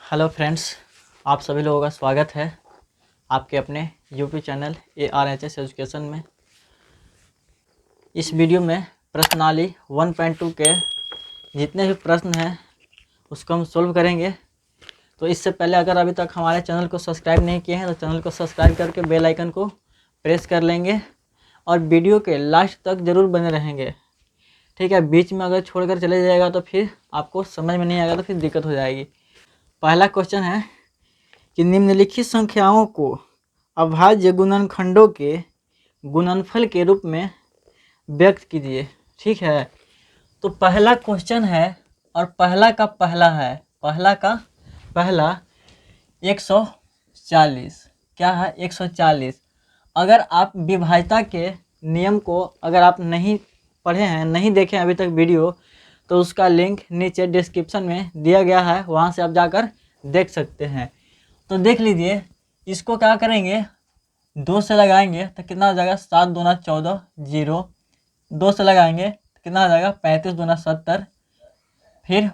Hello friends, आप सभी लोगों का स्वागत है आपके अपने यूट्यूब चैनल ARHS एजुकेशन में। इस वीडियो में प्रश्नावली 1.2 के जितने भी प्रश्न हैं उसको हम सोल्व करेंगे। तो इससे पहले अगर अभी तक हमारे चैनल को सब्सक्राइब नहीं किए हैं तो चैनल को सब्सक्राइब करके बेल आइकन को प्रेस कर लेंगे और वीडियो के लास्ट तक ज़रूर बने रहेंगे। ठीक है, बीच में अगर छोड़कर चले जाएगा तो फिर आपको समझ में नहीं आएगा, तो फिर दिक्कत हो जाएगी। पहला क्वेश्चन है कि निम्नलिखित संख्याओं को अभाज्य गुणनखंडों के गुणनफल के रूप में व्यक्त कीजिए। ठीक है, तो पहला क्वेश्चन है और पहला का पहला 140 क्या है 140। अगर आप विभाज्यता के नियम को अगर आप नहीं पढ़े हैं, नहीं देखे अभी तक वीडियो, तो उसका लिंक नीचे डिस्क्रिप्शन में दिया गया है, वहाँ से आप जाकर देख सकते हैं। तो देख लीजिए, इसको क्या करेंगे, 2 से लगाएंगे तो कितना हो जाएगा 7 दूना 14, 0। 2 से लगाएंगे तो कितना हो जाएगा 35 दूना 70। फिर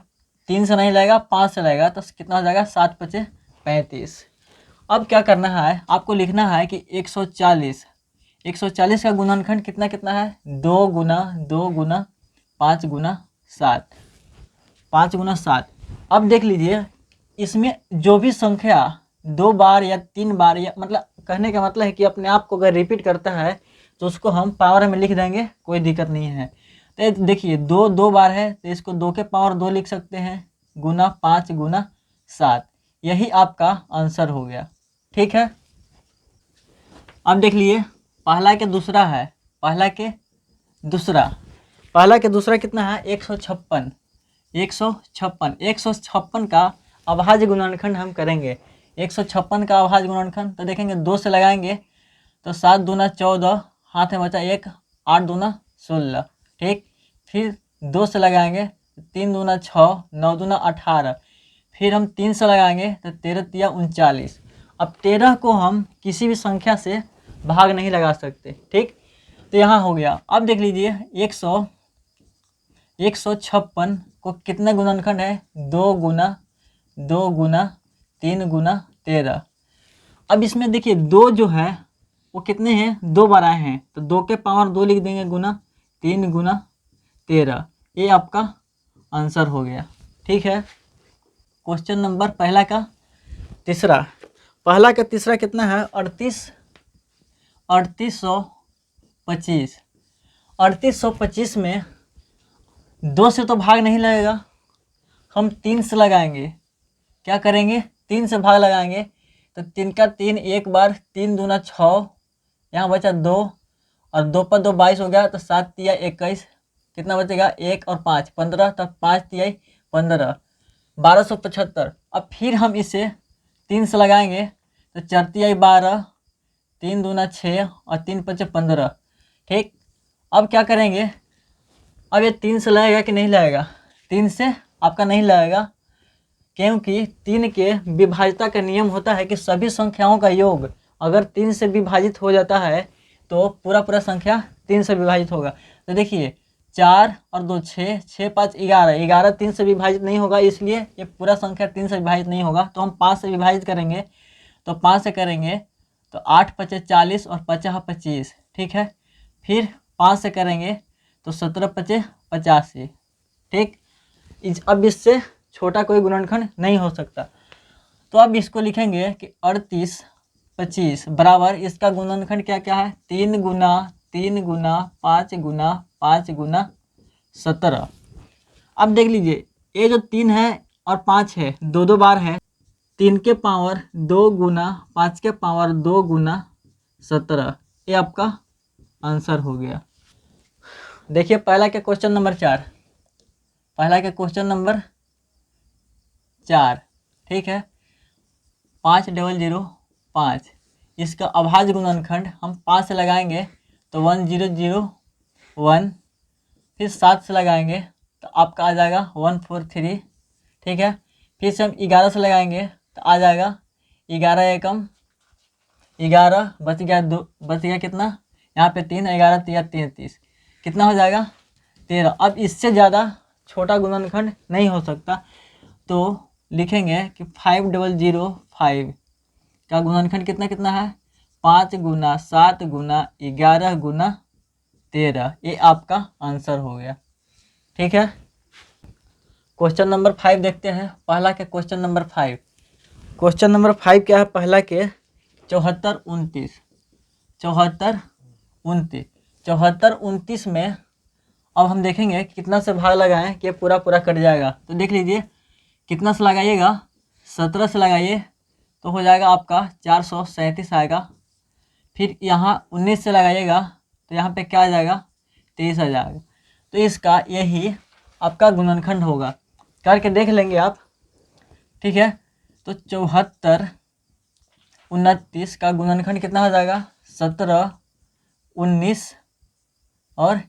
3 से नहीं लगेगा, 5 से लगेगा तो कितना हो जाएगा 7 पचे 35। अब क्या करना है, आपको लिखना है कि 140 का गुणनखंड कितना कितना है 2 गुना 2 गुना 5 गुना 7, 5 गुना 7। अब देख लीजिए, इसमें जो भी संख्या 2 बार या 3 बार, या मतलब कहने का मतलब है कि अपने आप को अगर रिपीट करता है तो उसको हम पावर में लिख देंगे, कोई दिक्कत नहीं है। तो देखिए 2 बार है तो इसको 2 के पावर 2 लिख सकते हैं, गुना 5 गुना 7। यही आपका आंसर हो गया। ठीक है, अब देख लिए पहला के दूसरा है, पहला के दूसरा कितना है 156। 156 का अभाज्य गुणनखंड हम करेंगे। 156 का अभाज्य गुणनखंड तो देखेंगे 2 से लगाएंगे तो 7 दूना 14, हाथ में बचा 1, 8 दूना 16। ठीक, फिर 2 से लगाएंगे तो 3 दूना 6, 9 दूना 18। फिर हम 3 से लगाएंगे तो 13 तिया 39। अब 13 को हम किसी भी संख्या से भाग नहीं लगा सकते। ठीक, तो यहाँ हो गया। अब देख लीजिए 156 को कितने गुणनखंड है 2 गुना 2 गुना 3 गुना 13। अब इसमें देखिए 2 जो है वो कितने हैं 2 बार आए हैं तो 2 के पावर 2 लिख देंगे, गुना 3 गुना 13। ये आपका आंसर हो गया। ठीक है, क्वेश्चन नंबर पहला का तीसरा कितना है 3825। 3825 में 2 से तो भाग नहीं लगेगा, हम 3 से लगाएंगे। क्या करेंगे 3 से भाग लगाएंगे तो 3 का 3 एक बार, 3 दूना 6, यहाँ बचा 2 और 2 पर 2 22 हो गया तो 7 तिया 21। कितना बचेगा 1 और 5 15, तो 5 तिया 15, 1275। अब फिर हम इसे 3 से लगाएंगे तो 4 तिया 12, 3 दूना 6 और 3 पचे 15। ठीक, अब क्या करेंगे, अब ये 3 से लगेगा कि नहीं लगेगा, 3 से आपका नहीं लगेगा, क्योंकि 3 के विभाज्यता का नियम होता है कि सभी संख्याओं का योग अगर 3 से विभाजित हो जाता है तो पूरा संख्या 3 से विभाजित होगा। तो देखिए 4 और 2 6, 6 5 11, 11 3 से विभाजित नहीं होगा, इसलिए ये पूरा संख्या 3 से विभाजित नहीं होगा। तो हम 5 से विभाजित करेंगे, तो 5 से करेंगे तो 8 पचे 40 और 50 25। ठीक है, फिर 5 से करेंगे तो 17 पचे 85। ठीक, अब इससे छोटा कोई गुणनखंड नहीं हो सकता। तो अब इसको लिखेंगे कि 3825 बराबर इसका गुणनखंड क्या क्या है 3 गुना 3 गुना 5 गुना 5 गुना 17। अब देख लीजिए ये जो 3 है और 5 है 2 बार है, 3 के पावर 2 गुना 5 के पावर 2 गुना 17। ये आपका आंसर हो गया। देखिए पहला के क्वेश्चन नंबर 4। ठीक है, 5005 इसका अभाज्य गुणनखंड हम 5 से लगाएंगे तो 1001। फिर 7 से लगाएंगे तो आपका आ जाएगा 143। ठीक है, फिर से हम 11 से लगाएंगे तो आ जाएगा 11 एकम 11, बच गया 2, बच गया कितना यहाँ पे 3, 11 तिया 33, कितना हो जाएगा 13। अब इससे ज़्यादा छोटा गुणनखंड नहीं हो सकता। तो लिखेंगे कि 5005 का गुणनखंड कितना कितना है, 5 गुना 7 गुना 11 गुना 13। ये आपका आंसर हो गया। ठीक है, क्वेश्चन नंबर 5 देखते हैं। पहला के क्वेश्चन नंबर 5, क्वेश्चन नंबर 5 क्या है पहला के, 74 29 74 29 74 29 में अब हम देखेंगे कितना से भाग लगाएं कि पूरा पूरा कट जाएगा। तो देख लीजिए कितना से लगाइएगा, 17 से लगाइए तो हो जाएगा आपका 437 आएगा। फिर यहाँ 19 से लगाइएगा तो यहाँ पे क्या आ जाएगा, 23 आ जाएगा। तो इसका यही आपका गुणनखंड होगा, करके देख लेंगे आप। ठीक है, तो 74 29 का गुणनखंड कितना हो जाएगा, 17 19 और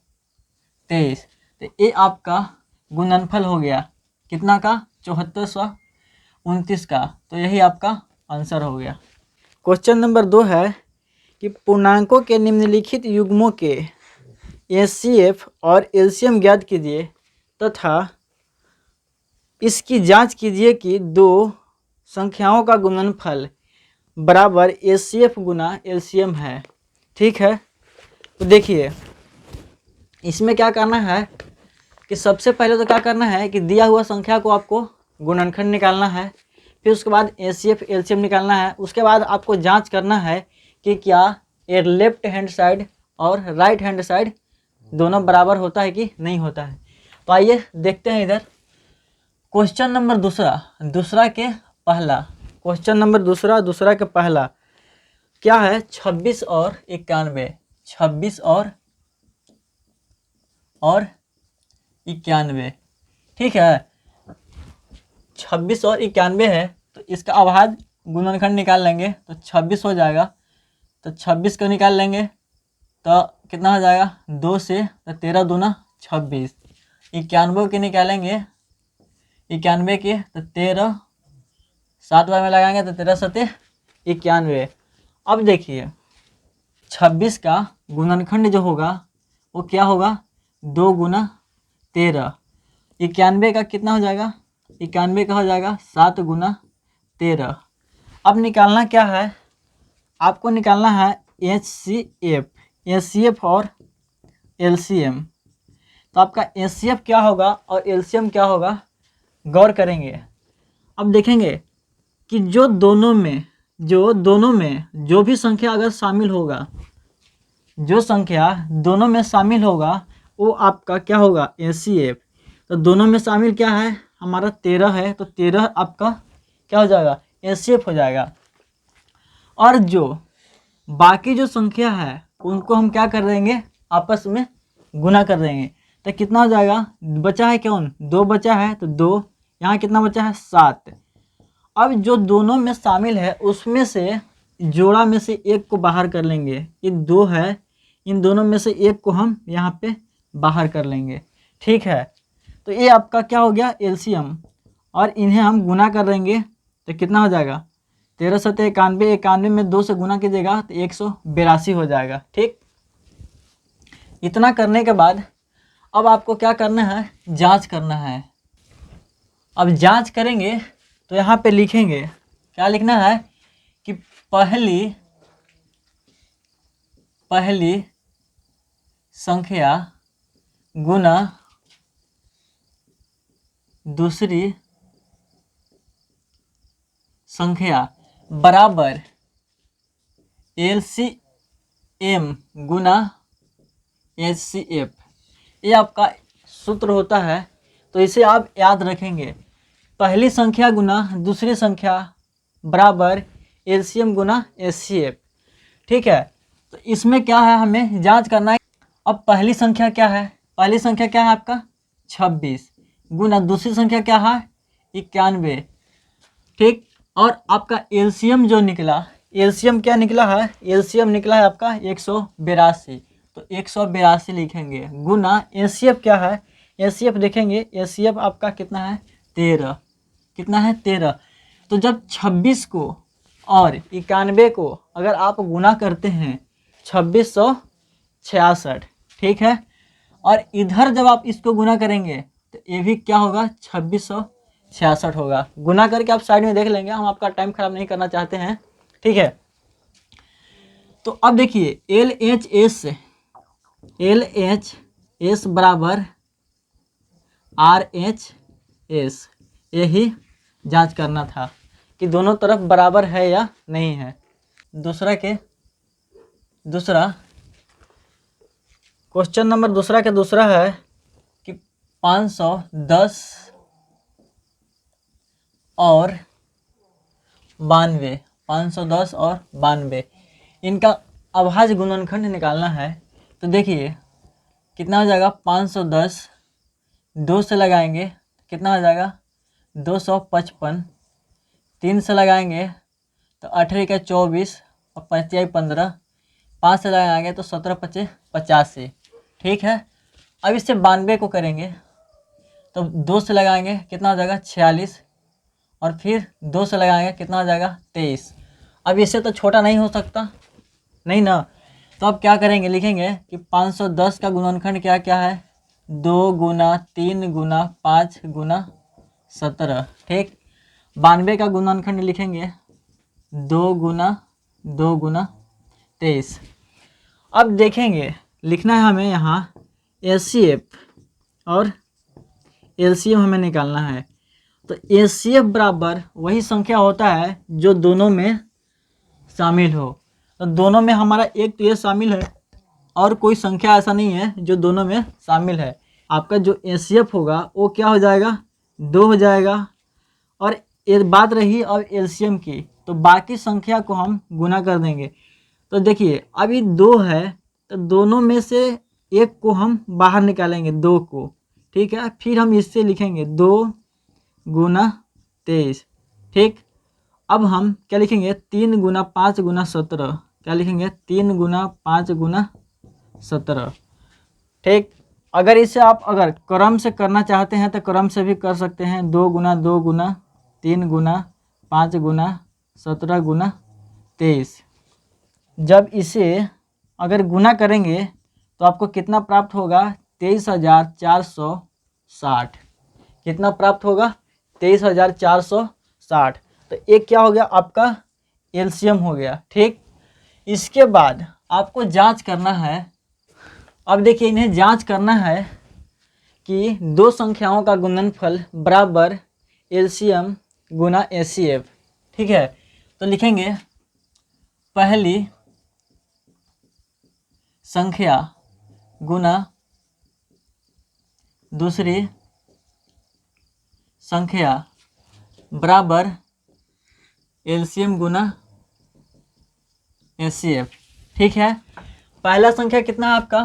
23। तो ये आपका गुणनफल हो गया कितना का, 7429 का। तो यही आपका आंसर हो गया। क्वेश्चन नंबर 2 है कि पूर्णांकों के निम्नलिखित युग्मों के एचसीएफ और एलसीएम ज्ञात कीजिए तथा इसकी जांच कीजिए कि दो संख्याओं का गुणनफल बराबर एचसीएफ गुना एलसीएम है। ठीक है, तो देखिए इसमें क्या करना है कि सबसे पहले तो क्या करना है कि दिया हुआ संख्या को आपको गुणनखंड निकालना है, फिर उसके बाद एचसीएफ एलसीएम निकालना है। उसके बाद आपको जांच करना है कि क्या ये लेफ्ट हैंड साइड और राइट हैंड साइड दोनों बराबर होता है कि नहीं होता है। तो आइए देखते हैं इधर क्वेश्चन नंबर दूसरा के पहला, क्वेश्चन नंबर दूसरा के पहला क्या है, 26 और 91 26 और 91। ठीक है, 26 और 91 है तो इसका अभाज्य गुणनखंड निकाल लेंगे तो 26 हो जाएगा। तो 26 को निकाल लेंगे तो कितना हो जाएगा, 2 से, तो 13 दूना 26। 91 के निकालेंगे, 91 के तो 13, 7 बार में लगाएंगे तो 13 सते 91। अब देखिए 26 का गुणनखंड जो होगा वो क्या होगा, 2 गुना 13। 91 का कितना हो जाएगा, 91 का हो जाएगा 7 गुना 13। अब निकालना क्या है, आपको निकालना है एचसीएफ और एलसीएम। तो आपका एचसीएफ क्या होगा और एलसीएम क्या होगा, गौर करेंगे। अब देखेंगे कि जो दोनों में जो भी संख्या अगर शामिल होगा, जो संख्या दोनों में शामिल होगा वो आपका क्या होगा, एचसीएफ। तो दोनों में शामिल क्या है हमारा, 13 है, तो 13 आपका क्या हो जाएगा, एचसीएफ हो जाएगा। और जो बाकी जो संख्या है उनको हम क्या कर देंगे, आपस में गुना कर देंगे। तो कितना हो जाएगा, बचा है कौन, 2 बचा है, तो 2, यहाँ कितना बचा है, 7। अब जो दोनों में शामिल है उसमें से जोड़ा में से एक को बाहर कर लेंगे। ये 2 है, इन दोनों में से एक को हम यहाँ पे बाहर कर लेंगे। ठीक है, तो ये आपका क्या हो गया, एलसीएम। और इन्हें हम गुना कर देंगे तो कितना हो जाएगा, 13 सते 91, 91 में 2 से गुना कीजिएगा तो 182 हो जाएगा। ठीक, इतना करने के बाद अब आपको क्या करना है, जांच करना है। अब जांच करेंगे तो यहाँ पे लिखेंगे, क्या लिखना है कि पहली संख्या गुना दूसरी संख्या बराबर एलसीएम गुना एचसीएफ। ये आपका सूत्र होता है, तो इसे आप याद रखेंगे। पहली संख्या गुना दूसरी संख्या बराबर एलसीएम गुना एचसीएफ। ठीक है, तो इसमें क्या है, हमें जांच करना है। अब पहली संख्या क्या है, पहली संख्या क्या है आपका 26 गुना दूसरी संख्या क्या है 91। ठीक, और आपका एलसीएम जो निकला, एलसीएम क्या निकला है, एलसीएम निकला है आपका 182। तो 182 लिखेंगे गुना एचसीएफ क्या है, एचसीएफ देखेंगे, एचसीएफ आपका कितना है 13, कितना है 13। तो जब 26 को और 91 को अगर आप गुना करते हैं 2666, ठीक है, और इधर जब आप इसको गुना करेंगे तो ये भी क्या होगा 2666 66 होगा। गुना करके आप साइड में देख लेंगे, हम आपका टाइम खराब नहीं करना चाहते हैं, ठीक है। तो अब देखिए LHS बराबर RHS, यही जांच करना था कि दोनों तरफ बराबर है या नहीं है। दूसरा क्वेश्चन नंबर दूसरा है कि 510 और 92, 510 और 92 इनका अभाज्य गुणनखंड निकालना है। तो देखिए कितना हो जाएगा, 510 2 से लगाएंगे कितना हो जाएगा 255, 3 से लगाएंगे तो 18 का 24 और 5 15, 5 से लगाएंगे तो 17 5 85, ठीक है। अब इससे 92 को करेंगे तो 2 से लगाएंगे कितना हो जाएगा 46 और फिर 2 से लगाएंगे कितना हो जाएगा 23। अब इससे तो छोटा नहीं हो सकता, नहीं ना। तो अब क्या करेंगे, लिखेंगे कि 510 का गुणनखंड क्या क्या है, 2 गुना 3 गुना 5 गुना 17, ठीक। 92 का गुणनखंड लिखेंगे 2 गुना 2 गुना 23। अब देखेंगे लिखना है हमें यहाँ HCF और LCM हमें निकालना है। तो HCF बराबर वही संख्या होता है जो दोनों में शामिल हो। तो दोनों में हमारा एक तो ये शामिल है और कोई संख्या ऐसा नहीं है जो दोनों में शामिल है। आपका जो HCF होगा वो क्या हो जाएगा, 2 हो जाएगा। और ये बात रही अब LCM की, तो बाकी संख्या को हम गुना कर देंगे। तो देखिए अभी 2 है तो दोनों में से एक को हम बाहर निकालेंगे, 2 को, ठीक है। फिर हम इससे लिखेंगे 2 गुना 23, ठीक। अब हम क्या लिखेंगे, 3 गुना 5 गुना 17, क्या लिखेंगे 3 गुना 5 गुना 17, ठीक। अगर इसे आप अगर क्रम से करना चाहते हैं तो क्रम से भी कर सकते हैं, 2 गुना 2 गुना 3 गुना 5 गुना 17 गुना 23। जब इसे अगर गुना करेंगे तो आपको कितना प्राप्त होगा, 23,460। कितना प्राप्त होगा, 23,460। तो एक क्या हो गया आपका LCM हो गया, ठीक। इसके बाद आपको जांच करना है। अब देखिए इन्हें जांच करना है कि दो संख्याओं का गुणनफल बराबर LCM गुना HCF, ठीक है। तो लिखेंगे पहली संख्या गुना दूसरी संख्या बराबर LCM गुना HCF, ठीक है। पहला संख्या कितना है आपका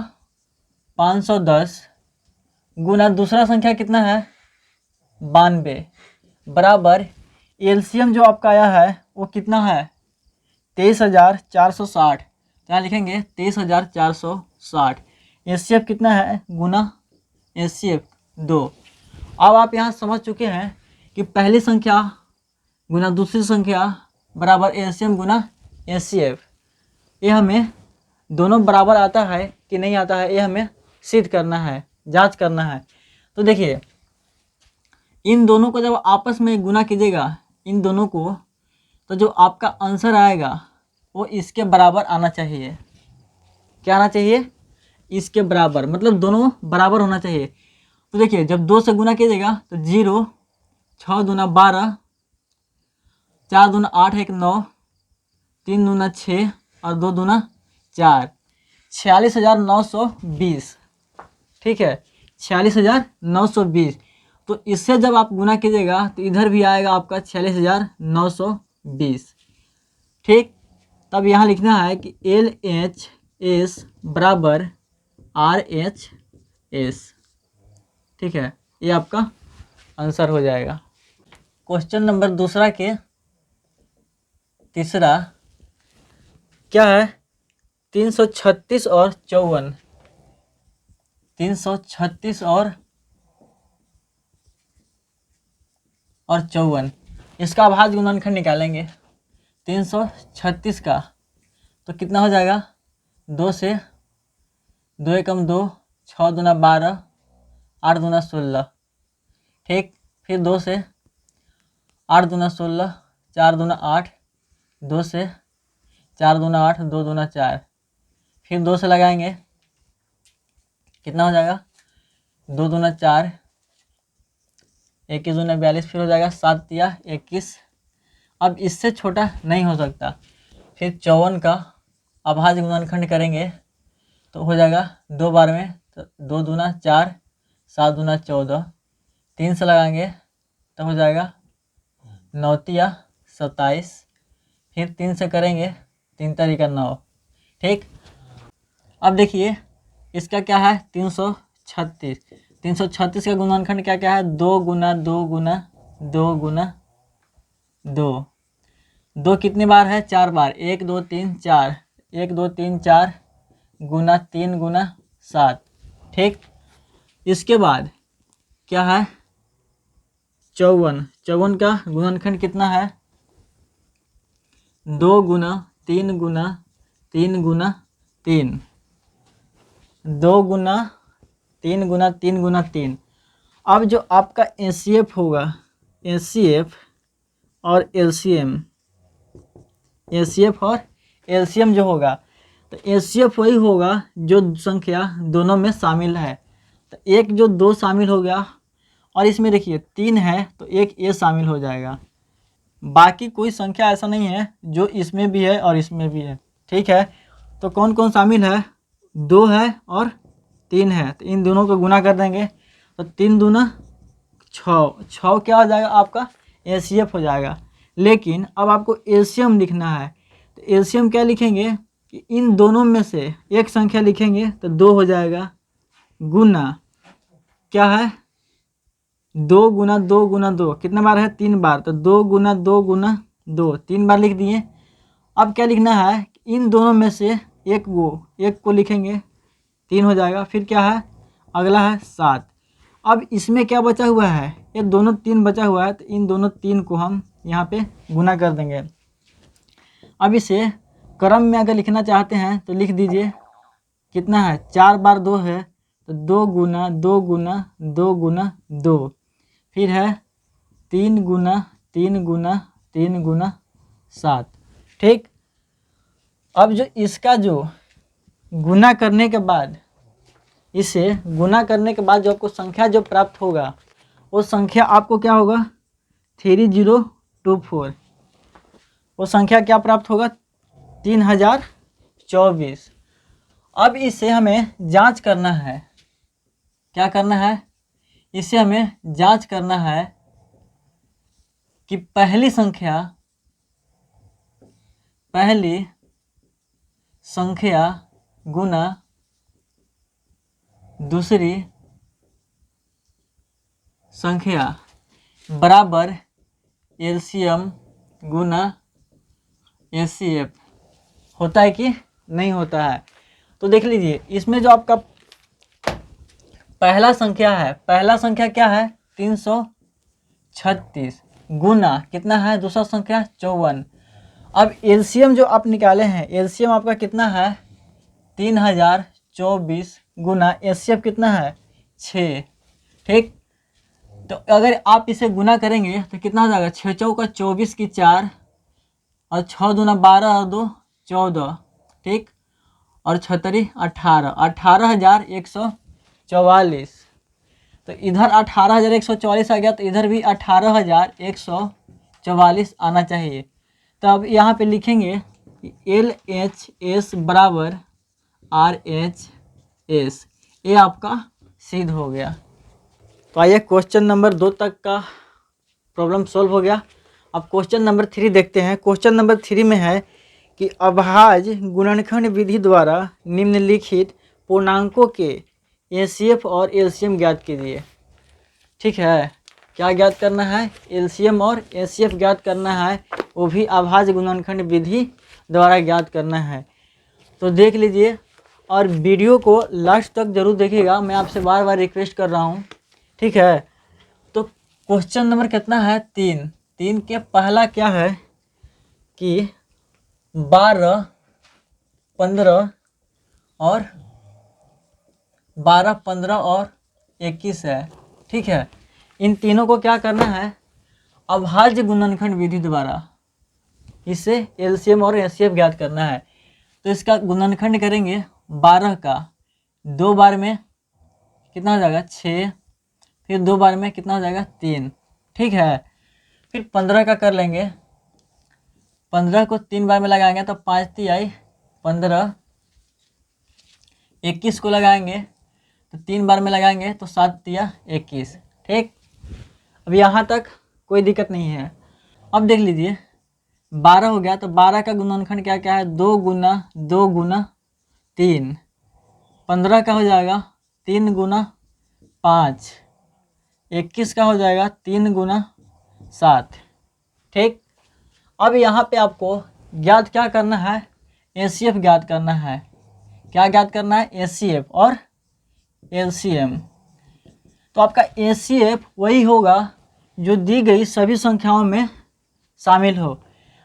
510 गुना दूसरा संख्या कितना है 92 बराबर LCM जो आपका आया है वो कितना है 23,460। क्या लिखेंगे 23,460। HCF कितना है गुना HCF 2। अब आप यहाँ समझ चुके हैं कि पहली संख्या गुना दूसरी संख्या बराबर LCM गुना HCF। ये हमें दोनों बराबर आता है कि नहीं आता है, ये हमें सिद्ध करना है, जांच करना है। तो देखिए इन दोनों को जब आपस में गुना कीजिएगा इन दोनों को, तो जो आपका आंसर आएगा वो इसके बराबर आना चाहिए। क्या आना चाहिए, इसके बराबर, मतलब दोनों बराबर होना चाहिए। तो देखिए जब 2 से गुना कीजिएगा तो 0, 6 दूना 12, 4 दूना 8, 1 9, 3 दूना 6 और 2 दूना 4, 46,920, ठीक है 46,920। तो इससे जब आप गुना कीजिएगा तो इधर भी आएगा आपका 46,920, ठीक। तब यहाँ लिखना है कि LHS बराबर RHS, ठीक है। ये आपका आंसर हो जाएगा। क्वेश्चन नंबर दूसरा के तीसरा क्या है 336 और 54, 336 और 54 इसका अभाज्य गुणनखंड निकालेंगे। 336 का तो कितना हो जाएगा 2 से 2 एकम 2, 6 दूना 12, 8 दूना 16, ठीक। फिर 2 से 8 दूना 16, 4 दूना 8, 2 से 4 दूना 8, 2 दूना 4, फिर 2 से लगाएंगे, कितना हो जाएगा 2 दूना 4, 21 दूना 42, फिर हो जाएगा 7 या 21। अब इससे छोटा नहीं हो सकता, फिर 54 का अभाज्य गुणनखंड करेंगे तो हो जाएगा 2 बार में, तो 2 दूना 4, 7 दूना 14, 3 से लगाएंगे तो हो जाएगा 9 या 27, फिर 3 से करेंगे, 3 तारीख 9। ठीक, अब देखिए इसका क्या है 336। 336 का गुणनखंड क्या क्या है 2 गुना 2 गुना 2 गुना 2। 2 कितनी बार है 4 बार, 1 2 3 4, 1 2 3 4 गुना 3 गुना 7। ठीक, इसके बाद क्या है 54। 54 का गुणनखंड कितना है 2 गुना 3 गुना 3 गुना 3, 2 गुना 3 गुना 3 गुना 3। अब जो आपका एचसीएफ होगा, एचसीएफ और एलसीएम, एचसीएफ और एलसीएम जो होगा, तो एचसीएफ वही होगा जो संख्या दोनों में शामिल है। तो एक जो 2 शामिल हो गया, और इसमें देखिए 3 है तो एक ए शामिल हो जाएगा। बाकी कोई संख्या ऐसा नहीं है जो इसमें भी है और इसमें भी है। ठीक है, तो कौन कौन शामिल है 2 है और 3 है, तो इन दोनों को गुना कर देंगे तो 3 दूना 6, 6 क्या हो जाएगा आपका एचसीएफ हो जाएगा। लेकिन अब आपको एलसीएम लिखना है, तो एलसीएम क्या लिखेंगे कि इन दोनों में से एक संख्या लिखेंगे तो 2 हो जाएगा, गुना क्या है 2 गुना 2 गुना 2, कितना बार है 3 बार, तो 2 गुना 2 गुना 2, 3 बार लिख दिए। अब क्या लिखना है इन दोनों में से एक को लिखेंगे, 3 हो जाएगा। फिर क्या है अगला है 7। अब इसमें क्या बचा हुआ है, ये दोनों 3 बचा हुआ है, तो इन दोनों 3 को हम यहाँ पे गुना कर देंगे। अब इसे क्रम में अगर लिखना चाहते हैं तो लिख दीजिए, कितना है 4 बार 2 है, तो 2 गुना 2 गुना 2 गुना 2, फिर है 3 गुना 3 गुना 3 गुना 7। ठीक, अब जो इसका जो गुना करने के बाद, इसे गुना करने के बाद जो आपको संख्या जो प्राप्त होगा वो संख्या आपको क्या होगा 3024। वो संख्या क्या प्राप्त होगा 3024। अब इसे हमें जांच करना है, क्या करना है, इसे हमें जांच करना है कि पहली संख्या गुना दूसरी संख्या बराबर एलसीएम गुना एचसीएफ होता है कि नहीं होता है। तो देख लीजिए इसमें जो आपका पहला संख्या क्या है 336 गुना कितना है दूसरा संख्या 54। अब एलसीएम जो आप निकाले हैं, एलसीएम आपका कितना है 3024 गुना एचसीएफ कितना है 6। ठीक, तो अगर आप इसे गुना करेंगे तो कितना हो जाएगा 6 चौका 24 की 4 और 6 दूना 12 और 2 14। ठीक, और 6 18, 18,144। तो इधर 18,144 आ गया, तो इधर भी 18,144 आना चाहिए। तो अब यहाँ पे लिखेंगे LHS बराबर RHS, ये आपका सिद्ध हो गया। तो आइए क्वेश्चन नंबर 2 तक का प्रॉब्लम सॉल्व हो गया। अब क्वेश्चन नंबर 3 देखते हैं। क्वेश्चन नंबर 3 में है कि अभाज्य गुणनखंड विधि द्वारा निम्नलिखित पूर्णांकों के एचसीएफ और एलसीएम ज्ञात कीजिए। ठीक है, क्या ज्ञात करना है एलसीएम और एचसीएफ ज्ञात करना है, वो भी अभाज्य गुणनखंड विधि द्वारा ज्ञात करना है। तो देख लीजिए और वीडियो को लास्ट तक जरूर देखिएगा, मैं आपसे बार बार रिक्वेस्ट कर रहा हूँ। ठीक है, तो क्वेश्चन नंबर कितना है 3 के पहला क्या है कि 12, 15 और 12, 15 और 21 है। ठीक है, इन तीनों को क्या करना है अभाज्य गुणनखंड विधि द्वारा इसे एलसीएम और एचसीएफ ज्ञात करना है। तो इसका गुणनखंड करेंगे 12 का 2 बार में कितना हो जाएगा 6, फिर 2 बार में कितना हो जाएगा 3, ठीक है। फिर 15 का कर लेंगे, 15 को 3 बार में लगाएंगे तो 5 × 3 = 15, 21 को लगाएंगे तो 3 बार में लगाएंगे तो 7 × 3 = 21, ठीक। अब यहाँ तक कोई दिक्कत नहीं है। अब देख लीजिए 12 हो गया तो 12 का गुणनखंड क्या क्या है 2 × 2 × 3, 15 का हो जाएगा 3 × 5, 21 का हो जाएगा 3 × 7, ठीक। अब यहाँ पे आपको ज्ञात क्या करना है, एचसीएफ ज्ञात करना है। क्या ज्ञात करना है, एचसीएफ और एलसीएम। तो आपका एचसीएफ वही होगा जो दी गई सभी संख्याओं में शामिल हो।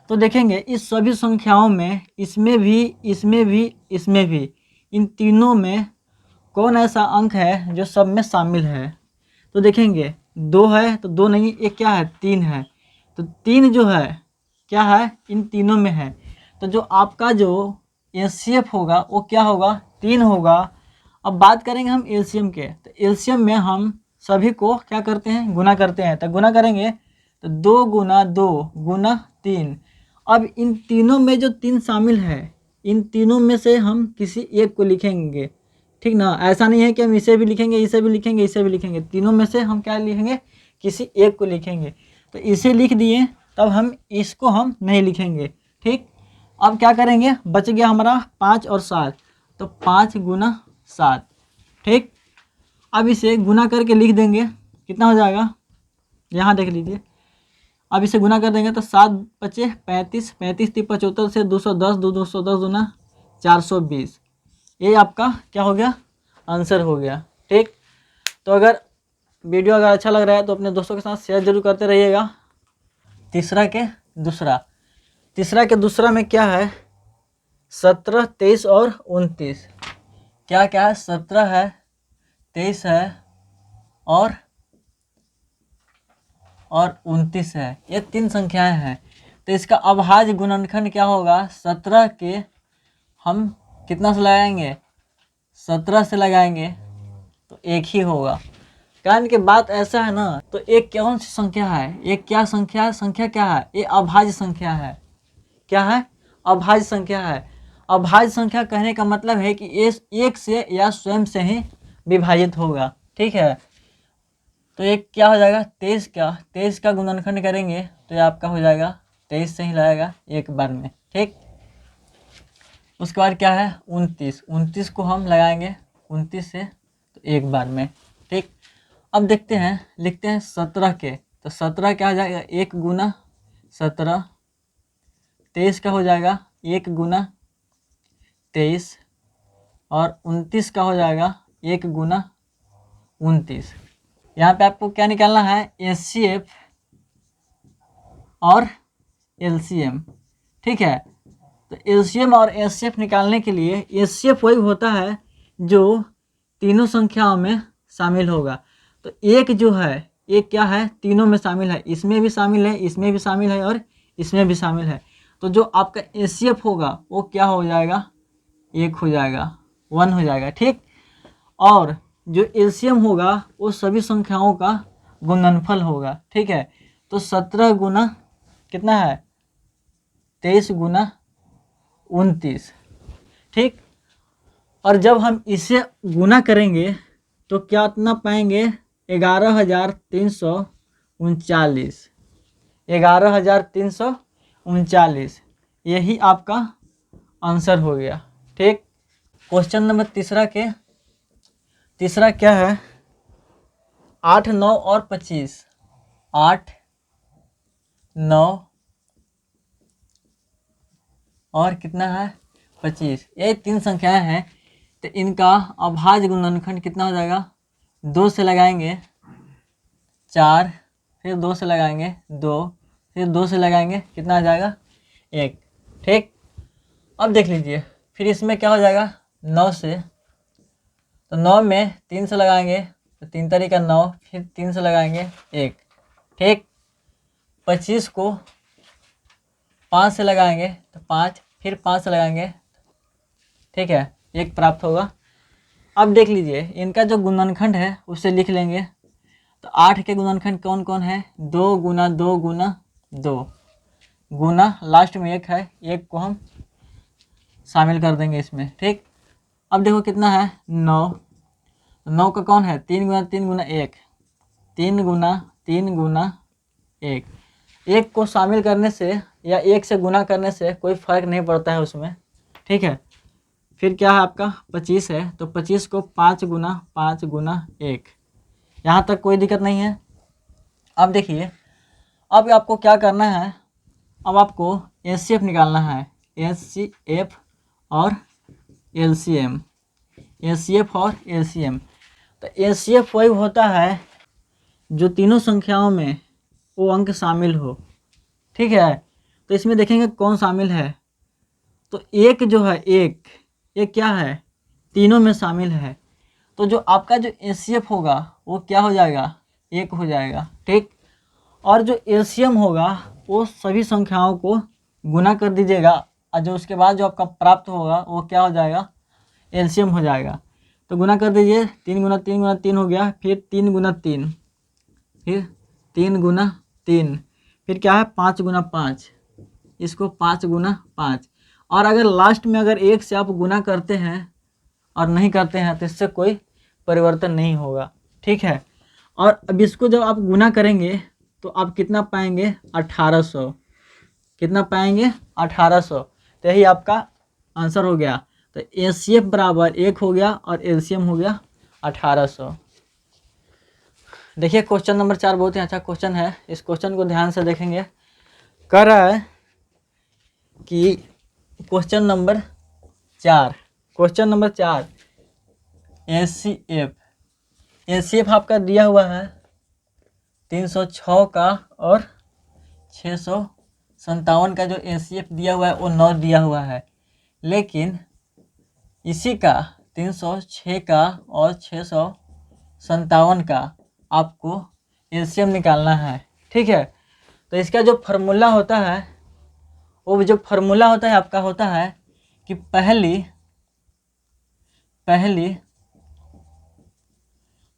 तो देखेंगे इस सभी संख्याओं में इसमें भी, इसमें भी, इसमें भी, इन तीनों में कौन ऐसा अंक है जो सब में शामिल है। तो देखेंगे 2 है तो 2 नहीं, एक क्या है 3 है। तो 3 जो है क्या है, इन तीनों में है। तो जो आपका जो एचसीएफ होगा वो क्या होगा, 3 होगा। अब बात करेंगे हम एलसीएम के। तो एलसीएम में हम सभी को क्या करते हैं, गुना करते हैं। तो गुना करेंगे तो 2 × 2 × 3। अब इन तीनों में जो 3 शामिल है, इन तीनों में से हम किसी एक को लिखेंगे, ठीक ना। ऐसा नहीं है कि हम इसे भी लिखेंगे, इसे भी लिखेंगे, इसे भी लिखेंगे। तीनों में से हम क्या लिखेंगे, किसी एक को लिखेंगे। तो इसे लिख दिए, तब हम इसको हम नहीं लिखेंगे, ठीक। अब क्या करेंगे, बच गया हमारा 5 और 7, तो 5 × 7, ठीक। अब इसे गुना करके लिख देंगे, कितना हो जाएगा, यहाँ देख लीजिए। अब इसे गुना कर देंगे तो 7 × 5 = 35, 35 × 3 = 75 से 210, 210 दूना 420। ये आपका क्या हो गया, आंसर हो गया, ठीक। तो अगर वीडियो अगर अच्छा लग रहा है तो अपने दोस्तों के साथ शेयर जरूर करते रहिएगा। तीसरा के दूसरा में क्या है, 17, 23 और 29। क्या क्या है, 17 है, 23 है और 29 है। ये 3 संख्याएं हैं। तो इसका अभाज्य गुणनखंड क्या होगा, 17 के हम कितना से लगाएंगे, 17 से लगाएंगे तो 1 ही होगा। कारण कि बात ऐसा है ना, तो एक कौन सी संख्या है, एक क्या संख्या है, संख्या क्या है, ये अभाज्य संख्या है। क्या है, अभाज्य संख्या है। अभाज्य संख्या कहने का मतलब है कि ये एक से या स्वयं से ही विभाजित होगा, ठीक है। तो एक क्या हो जाएगा, 23 का गुणनखंड करेंगे तो ये आपका हो जाएगा 23 से ही लगाएगा एक बार में, ठीक। उसके बाद क्या है, 29 को हम लगाएंगे 29 से तो एक बार में, ठीक। अब देखते हैं, लिखते हैं 17 के। तो 17 क्या हो जाएगा, 1 × 17। 23 का हो जाएगा 1 × 23 और 29 का हो जाएगा 1 × 29। यहाँ पे आपको क्या निकालना है, एचसीएफ और एलसीएम, ठीक है। तो एलसीएम और एचसीएफ निकालने के लिए, एचसीएफ वही होता है जो तीनों संख्याओं में शामिल होगा। तो एक जो है, एक क्या है, तीनों में शामिल है, इसमें भी शामिल है, इसमें भी शामिल है और इसमें भी शामिल है। तो जो आपका एचसीएफ होगा वो क्या हो जाएगा, 1 हो जाएगा, 1 हो जाएगा, ठीक। और जो एलसीएम होगा वो सभी संख्याओं का गुणनफल होगा, ठीक है। तो 17 × कितना है, 23 × 29, ठीक। और जब हम इसे गुना करेंगे तो क्या इतना पाएंगे, 11,339, 11,339, यही आपका आंसर हो गया, ठीक। क्वेश्चन नंबर तीसरा क्या है, 8, 9 और 25। 8, 9 और कितना है, 25। ये 3 संख्याएं हैं। तो इनका अभाज्य गुणनखंड कितना हो जाएगा, 2 से लगाएंगे 4, फिर 2 से लगाएंगे 2, फिर 2 से लगाएंगे कितना आ जाएगा, 1, ठीक। अब देख लीजिए, फिर इसमें क्या हो जाएगा, 9 से। तो 9 में 3 से लगाएंगे तो 3 × 9, फिर 3 से लगाएंगे 1, ठीक। 25 को 5 से लगाएंगे तो 5, फिर 5 से लगाएंगे, ठीक है, 1 प्राप्त होगा। अब देख लीजिए इनका जो गुणनखंड है उसे लिख लेंगे। तो 8 के गुणनखंड कौन कौन है? 2 गुना 2 गुना 2 गुना लास्ट में 1 है, 1 को हम शामिल कर देंगे इसमें, ठीक। अब देखो कितना है? 9। 9 का कौन है? 3 गुना 3 गुना 1, 3 गुना 3 गुना 1। 1 को शामिल करने से या 1 से गुना करने से कोई फर्क नहीं पड़ता है उसमें, ठीक है। फिर क्या है आपका? 25 है, तो 25 को 5 गुना 5 गुना 1, यहाँ तक कोई दिक्कत नहीं है। अब देखिए, अब आपको क्या करना है? अब आपको एचसीएफ निकालना है, एचसीएफ और एलसीएम, एचसीएफ और एलसीएम। तो एचसीएफ वही होता है जो तीनों संख्याओं में वो अंक शामिल हो, ठीक है। तो इसमें देखेंगे कौन शामिल है। तो एक जो है, एक क्या है? तीनों में शामिल है। तो जो आपका जो एचसीएफ होगा वो क्या हो जाएगा? 1 हो जाएगा, ठीक। और जो एलसीएम होगा वो सभी संख्याओं को गुना कर दीजिएगा और जो उसके बाद जो आपका प्राप्त होगा वो क्या हो जाएगा? एलसीएम हो जाएगा। तो गुना कर दीजिए, 3 गुना 3 गुना 3 हो गया, फिर 3 गुना 3, फिर 3 गुना 3, फिर क्या है? 5 गुना 5, इसको 5 गुना 5। और अगर लास्ट में अगर 1 से आप गुना करते हैं और नहीं करते हैं तो इससे कोई परिवर्तन नहीं होगा, ठीक है। और अब इसको जब आप गुना करेंगे तो आप कितना पाएंगे? 1800। कितना पाएंगे? 1800। तो यही आपका आंसर हो गया। तो एचसीएफ बराबर 1 हो गया और एलसीएम हो गया 1800। देखिए क्वेश्चन नंबर 4 बहुत ही अच्छा क्वेश्चन है। इस क्वेश्चन को ध्यान से देखेंगे। कह रहा है कि क्वेश्चन नंबर 4 एचसीएफ, एचसीएफ आपका दिया हुआ है 306 का और 657 का जो एचसीएफ दिया हुआ है वो 9 दिया हुआ है, लेकिन इसी का 306 का और 657 का आपको एलसीएम निकालना है, ठीक है। तो इसका जो फार्मूला होता है वो जो फार्मूला होता है आपका होता है कि पहली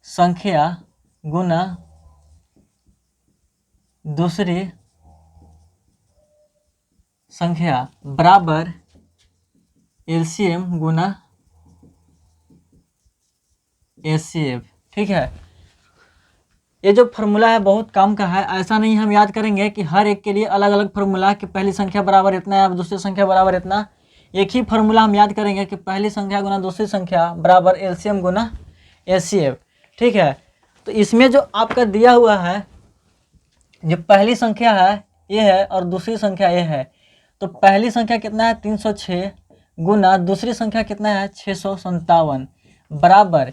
संख्या गुना दूसरी संख्या बराबर एलसीएम गुना एचसीएफ, ठीक है। ये जो फार्मूला है बहुत काम का है। ऐसा नहीं हम याद करेंगे कि हर एक के लिए अलग अलग फार्मूला कि पहली संख्या बराबर इतना है, दूसरी संख्या बराबर इतना। एक ही फार्मूला हम याद करेंगे कि पहली संख्या गुना दूसरी संख्या बराबर एलसीएम गुना एचसीएफ, ठीक है। तो इसमें जो आपका दिया हुआ है, जो पहली संख्या है ये है और दूसरी संख्या ये है। तो पहली संख्या कितना है? 306 गुना दूसरी संख्या कितना है? 657 बराबर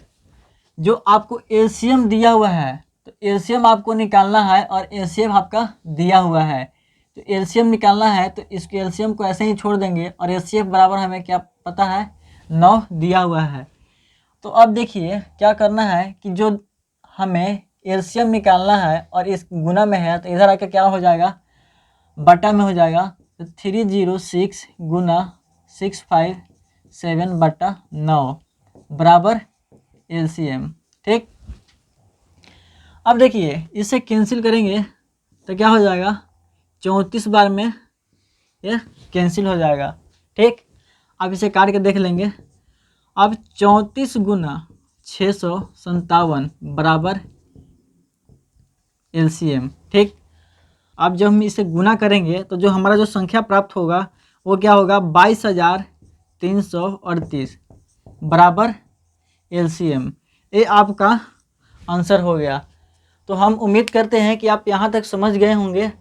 जो आपको एलसीएम दिया हुआ है। तो एलसीएम आपको निकालना है और एलसीएम आपका दिया हुआ है। तो एलसीएम निकालना है तो इसके एलसीएम को ऐसे ही छोड़ देंगे और एचसीएफ बराबर हमें क्या पता है? 9 दिया हुआ है। तो अब देखिए क्या करना है कि जो हमें एलसीएम निकालना है और इस गुना में है तो इधर आके क्या हो जाएगा? बटा में हो जाएगा। तो 306 गुना 657 बटा 9 बराबर एलसीएम, ठीक। अब देखिए इसे कैंसिल करेंगे तो क्या हो जाएगा? 34 बार में ये कैंसिल हो जाएगा, ठीक। अब इसे काट के देख लेंगे। अब 34 गुना 657 बराबर एलसीएम, ठीक। अब जब हम इसे गुना करेंगे तो जो हमारा जो संख्या प्राप्त होगा वो क्या होगा? 22,338 बराबर एलसीएम। ये आपका आंसर हो गया। तो हम उम्मीद करते हैं कि आप यहाँ तक समझ गए होंगे।